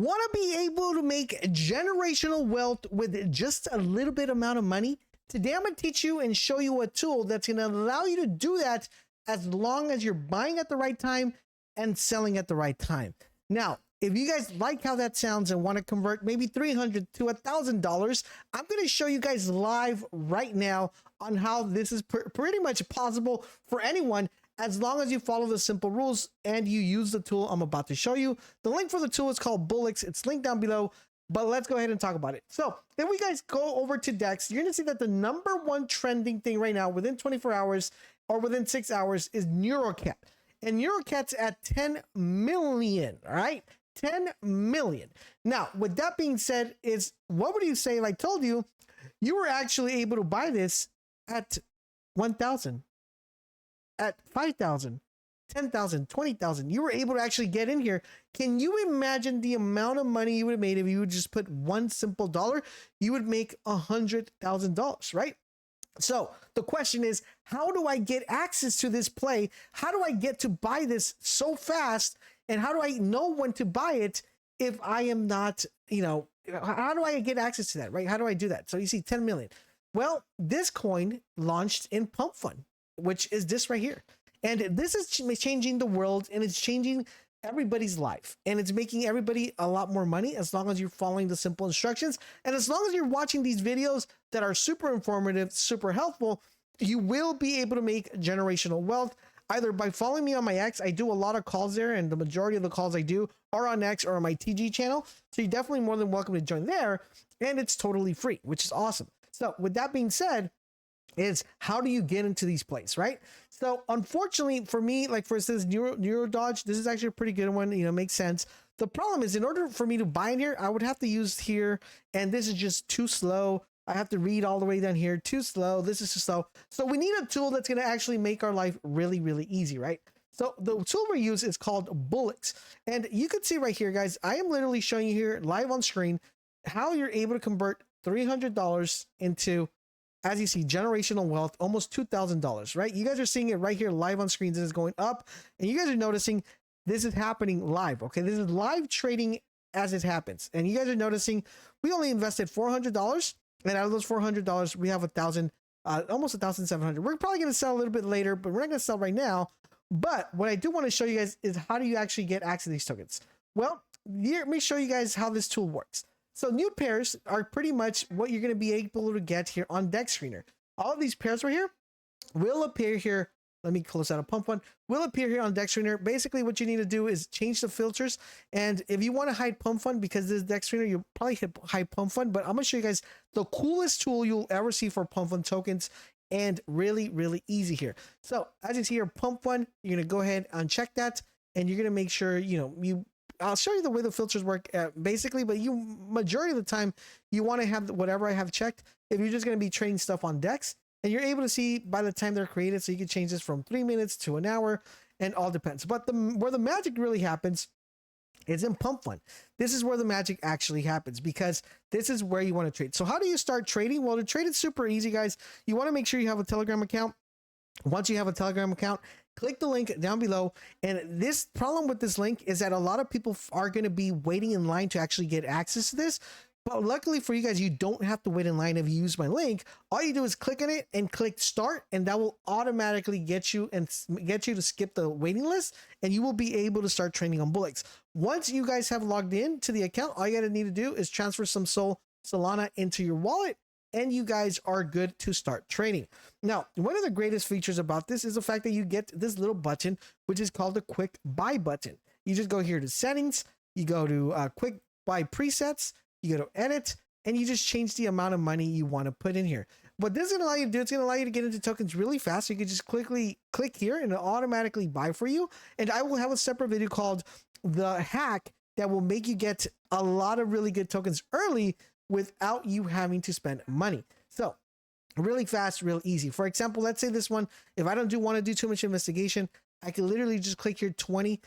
Want to be able to make generational wealth with just a little bit amount of money? Today, I'm going to teach you and show you a tool that's going to allow you to do that as long as you're buying at the right time and selling at the right time. Now, if you guys like how that sounds and want to convert maybe $300 to $1,000, I'm going to show you guys live right now on how this is pretty much possible for anyone, as long as you follow the simple rules and you use the tool I'm about to show you. The link for the tool is called BulleX. It's linked down below, but let's go ahead and talk about it. So if we guys go over to Dex, you're gonna see that the #1 trending thing right now within 24 hours or within 6 hours is NeuroCat. And NeuroCat's at 10 million, all right? 10 million. Now, with that being said, what would you say if I told you you were actually able to buy this at 1,000? At 5,000, 10,000, 20,000, you were able to actually get in here. Can you imagine the amount of money you would have made if you would just put one simple dollar? You would make $100,000, right? So the question is, how do I get access to this play? How do I get to buy this so fast? And how do I know when to buy it if I am not, how do I get access to that, right? How do I do that? So you see 10 million. Well, this coin launched in Pump.Fun, which is this right here. And this is changing the world, and it's changing everybody's life, and it's making everybody a lot more money as long as you're following the simple instructions. And as long as you're watching these videos that are super informative, super helpful, you will be able to make generational wealth either by following me on my X. I do a lot of calls there, and the majority of the calls I do are on X or on my TG channel. So you're definitely more than welcome to join there, and it's totally free, which is awesome. So with that being said, is how do you get into these plays, right? So unfortunately for me, like for instance, Neuro Dodge, this is actually a pretty good one, makes sense. The problem is, in order for me to buy in here, I would have to use here, and this is just too slow. I have to read all the way down here, too slow. This is too slow. So we need a tool that's going to actually make our life really, really easy, right? So the tool we use is called BulleX. And you can see right here, guys, I am literally showing you here live on screen how you're able to convert $300 into, as you see, generational wealth, almost $2,000, right? You guys are seeing it right here live on screen. This is going up, and you guys are noticing this is happening live. Okay, this is live trading as it happens, and you guys are noticing we only invested $400, and out of those $400, we have almost 1,700. We're probably going to sell a little bit later, but we're not going to sell right now. But what I do want to show you guys is how do you actually get access to these tokens? Well, let me show you guys how this tool works. So new pairs are pretty much what you're going to be able to get here on Dex Screener. All of these pairs right here will appear here. Let me close out a Pump.Fun. Will appear here on Dex Screener. Basically, what you need to do is change the filters. And if you want to hide Pump.Fun because this is Dex Screener, you'll probably hide Pump.Fun. But I'm going to show you guys the coolest tool you'll ever see for Pump.Fun tokens, and really, really easy here. So as you see here, Pump.Fun, you're going to go ahead and check that, and you're going to make sure, I'll show you the way the filters work basically, but majority of the time you want to have whatever I have checked. If you're just going to be trading stuff on Dex, and you're able to see by the time they're created, so you can change this from 3 minutes to an hour, and all depends. But where the magic really happens is in Pump.Fun. This is where the magic actually happens, because this is where you want to trade. So how do you start trading? Well, to trade it's super easy, guys. You want to make sure you have a Telegram account. Once you have a Telegram account, click the link down below. And this problem with this link is that a lot of people are going to be waiting in line to actually get access to this. But luckily for you guys, you don't have to wait in line if you use my link. All you do is click on it and click start, and that will automatically get you to skip the waiting list, and you will be able to start trading on BulleX. Once you guys have logged in to the account, all you gotta need to do is transfer some Solana into your wallet, and you guys are good to start trading. Now, one of the greatest features about this is the fact that you get this little button, which is called the quick buy button. You just go here to settings, you go to quick buy presets, you go to edit, and you just change the amount of money you want to put in here. What this is going to allow you to do, it's going to allow you to get into tokens really fast. So you can just quickly click here and it'll automatically buy for you. And I will have a separate video called the hack that will make you get a lot of really good tokens early without you having to spend money. So really fast, real easy. For example, let's say this one, if I don't want to do too much investigation, I can literally just click here $20,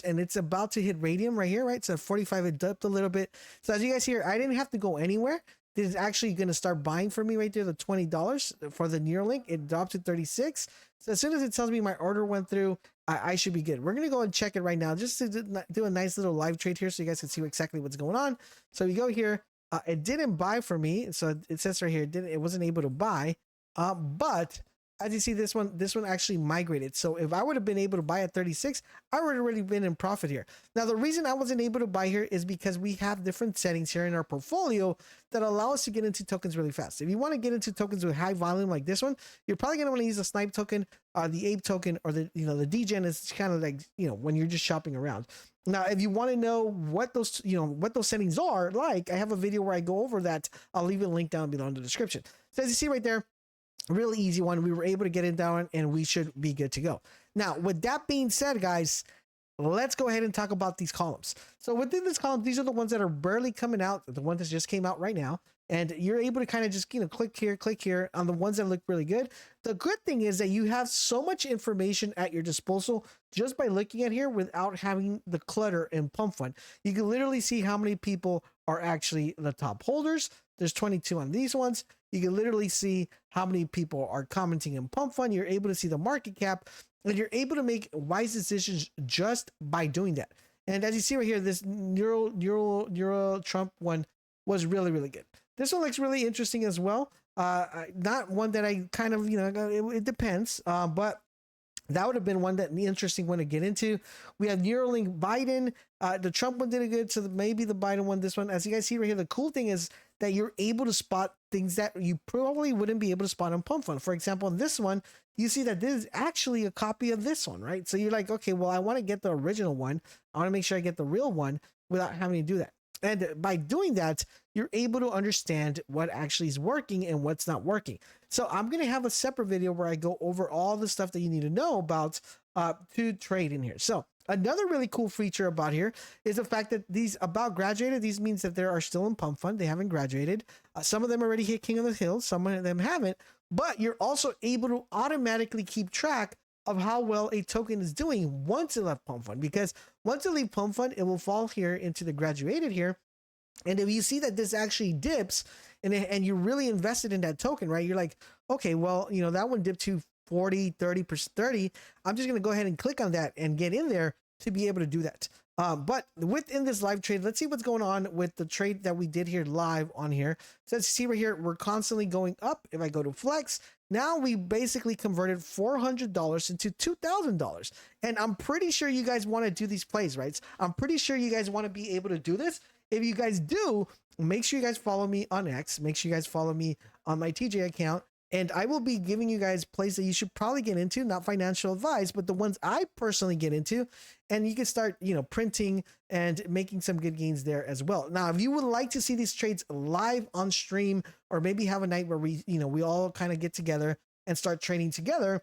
and it's about to hit radium right here, right? So 45, it dipped a little bit. So as you guys hear, I didn't have to go anywhere. This is actually going to start buying for me right there, the $20 for the Neuralink. It dropped to 36. So as soon as it tells me my order went through, I should be good. We're going to go and check it right now just to do a nice little live trade here so you guys can see exactly what's going on. So we go here. It didn't buy for me. So it says right here, it wasn't able to buy. But as you see, this one actually migrated. So if I would have been able to buy at 36, I would have already been in profit here. Now, the reason I wasn't able to buy here is because we have different settings here in our portfolio that allow us to get into tokens really fast. If you want to get into tokens with high volume like this one, you're probably going to want to use the snipe token, the ape token, or the the degen is kind of like when you're just shopping around. Now, if you want to know what those what those settings are, like I have a video where I go over that. I'll leave a link down below in the description. So as you see right there, really easy one. We were able to get it down and we should be good to go. Now, with that being said, guys, let's go ahead and talk about these columns. So within this column, these are the ones that are barely coming out, the ones that just came out right now. And you're able to kind of just, click here on the ones that look really good. The good thing is that you have so much information at your disposal just by looking at here without having the clutter in PumpFun. You can literally see how many people are actually the top holders. There's 22 on these ones. You can literally see how many people are commenting in PumpFun. You're able to see the market cap, and you're able to make wise decisions just by doing that. And as you see right here, this Euro Trump one was really, really good. This one looks really interesting as well. Not one that I kind of, it depends, but that would have been one that the interesting one to get into. We have Neuralink Biden. The Trump one did a good, so maybe the Biden one, this one. As you guys see right here, the cool thing is that you're able to spot things that you probably wouldn't be able to spot on PumpFun. For example, in this one, you see that this is actually a copy of this one, right? So you're like, okay, well, I want to get the original one. I want to make sure I get the real one without having to do that. And by doing that, you're able to understand what actually is working and what's not working. So I'm going to have a separate video where I go over all the stuff that you need to know about to trade in here. So another really cool feature about here is the fact that these about graduated, these means that they are still in PumpFun. They haven't graduated. Some of them already hit King of the Hill. Some of them haven't. But you're also able to automatically keep track of how well a token is doing once it left PumpFun, because once it leaves PumpFun, it will fall here into the graduated here. And if you see that this actually dips and you're really invested in that token, right? You're like, okay, well, that one dipped to 40, 30%, 30. I'm just going to go ahead and click on that and get in there to be able to do that. But within this live trade, let's see what's going on with the trade that we did here live on here. So let's see right here, we're constantly going up. If I go to flex, now we basically converted $400 into $2,000. And I'm pretty sure you guys want to do these plays, right? I'm pretty sure you guys want to be able to do this. If you guys do, make sure you guys follow me on X. Make sure you guys follow me on my TJ account. And I will be giving you guys plays that you should probably get into, not financial advice, but the ones I personally get into. And you can start, printing and making some good gains there as well. Now, if you would like to see these trades live on stream, or maybe have a night where we all kind of get together and start trading together,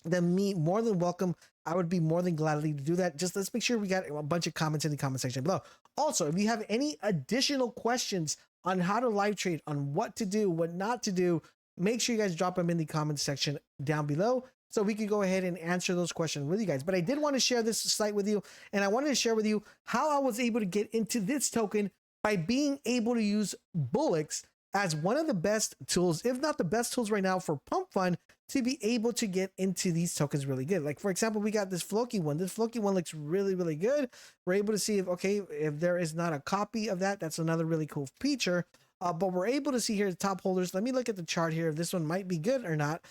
then more than welcome. I would be more than gladly to do that. Just let's make sure we got a bunch of comments in the comment section below. Also, if you have any additional questions on how to live trade, on what to do, what not to do, make sure you guys drop them in the comment section down below so we can go ahead and answer those questions with you guys. But I did want to share this site with you, and I wanted to share with you how I was able to get into this token by being able to use BulleX as one of the best tools, if not the best tools right now for PumpFun, to be able to get into these tokens really good. Like, for example, we got this Floki one. This Floki one looks really, really good. We're able to see if there is not a copy of that. That's another really cool feature. But we're able to see here the top holders. Let me look at the chart here if this one might be good or not.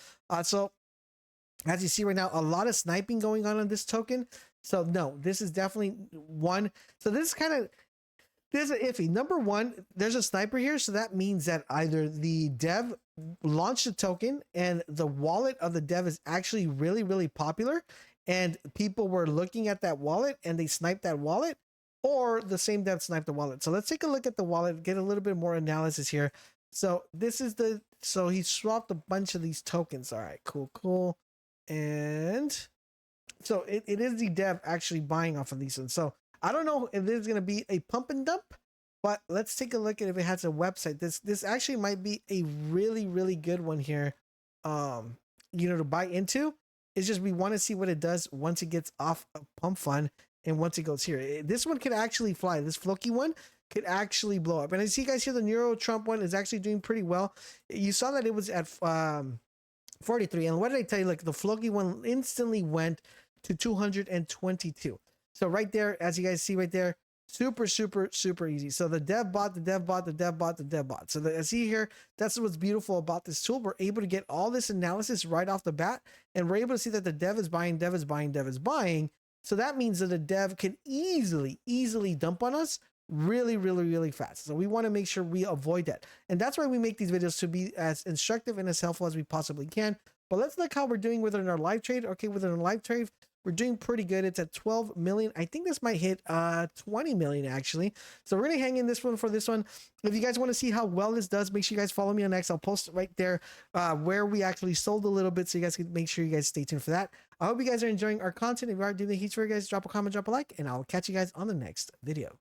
So as you see right now, a lot of sniping going on this token. So no, this is definitely one. So this is kind of, there's an iffy. Number one, there's a sniper here. So that means that either the dev launched a token and the wallet of the dev is actually really, really popular, and people were looking at that wallet and they sniped that wallet, or the same dev sniped the wallet. So let's take a look at the wallet, get a little bit more analysis here. So this is so he swapped a bunch of these tokens. All right, cool. And so it is the dev actually buying off of these ones. So I don't know if there's going to be a pump and dump, but let's take a look at if it has a website. This actually might be a really, really good one here, to buy into. It's just we want to see what it does once it gets off of PumpFun and once it goes here. This one could actually fly. This Floki one could actually blow up. And I see you guys here, the Neuro Trump one is actually doing pretty well. You saw that it was at 43. And what did I tell you? Like, the Floki one instantly went to 222. So right there, as you guys see right there, super, super, super easy. So the dev bot, the dev bot, the dev bot, the dev bot. So as you see here, that's what's beautiful about this tool. We're able to get all this analysis right off the bat, and we're able to see that the dev is buying, dev is buying, dev is buying. So that means that the dev can easily dump on us really, really, really fast. So we want to make sure we avoid that. And that's why we make these videos, to be as instructive and as helpful as we possibly can. But let's look how we're doing within our live trade. Okay, within our live trade, we're doing pretty good. It's at 12 million. I think this might hit 20 million actually. So we're gonna hang in this one for this one. If you guys want to see how well this does, make sure you guys follow me on X. I'll post right there where we actually sold a little bit, so you guys can make sure you guys stay tuned for that. I hope you guys are enjoying our content. If you are, do the heats for you guys, drop a comment, drop a like, and I'll catch you guys on the next video.